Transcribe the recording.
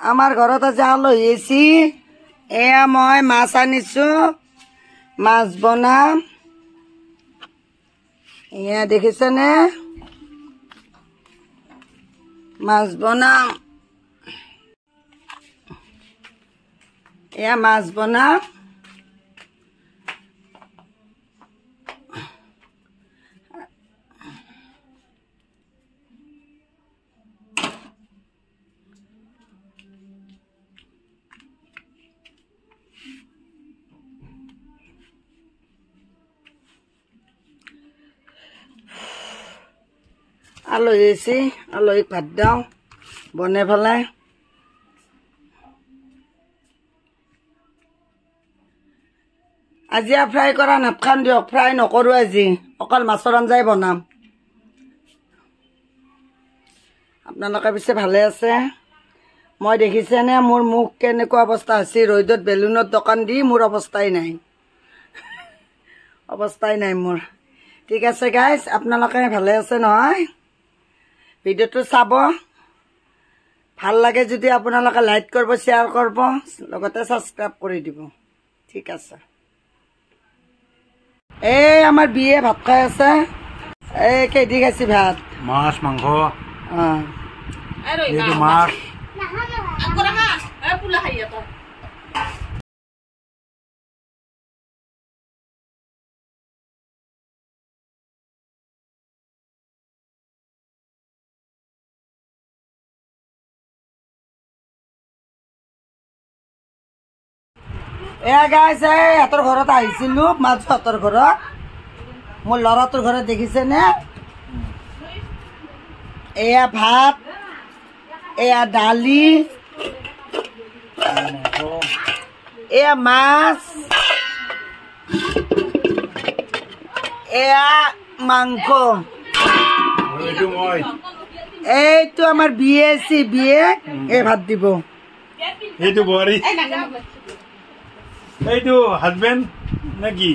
আমাৰ ঘৰত আজি আলহী আহিছে এয়া মই মাছ আনিছো মাছ বনাম এয়া দেখিছেনে মাছ বনাম এয়া মাছ বনাম আলহী আহিছে আলহীক ভাত দাও বনাই পেলাই আজি ফ্ৰাই কৰা নাখাম দিয়ক ফ্ৰাই নকৰোঁ আজি অকল মাছৰ আঞ্জাই বনাম আপোনালোকে পিছে ভালে আছে মই দেখিছেনে মোৰ মুখ কেনেকুৱা অৱস্থা হৈছে ৰ'দত বেলুনত দোকান দি মোৰ অৱস্থাই নাই মোৰ ঠিক আছে গাইজ আপোনালোকে ভালে আছে নহয় ভিডিঅ'টো চাব ভাল লাগে যদি আপোনালোকে লাইক কৰিব শ্বেয়াৰ কৰিব লগতে সাবস্ক্ৰাইব কৰি দিব ঠিক আছে এই আমাৰ বিয়ে ভাত খাই আছে এই কেইদি খাইছি ভাত মাছ মাংস এইটো মাছ এয়া গাইছ সিহঁতৰ ঘৰত আহিছিলো মাজুহঁতৰ ঘৰত মোৰ ল'ৰাটোৰ ঘৰত দেখিছেনে এয়া ভাত এয়া দালি এয়া মাছ এয়া মাংস এইটো আমাৰ বিয়ে আছে বিয়ে এই ভাত দিব এইটো বোৱাৰী এইটো হাজবেণ্ড নেকি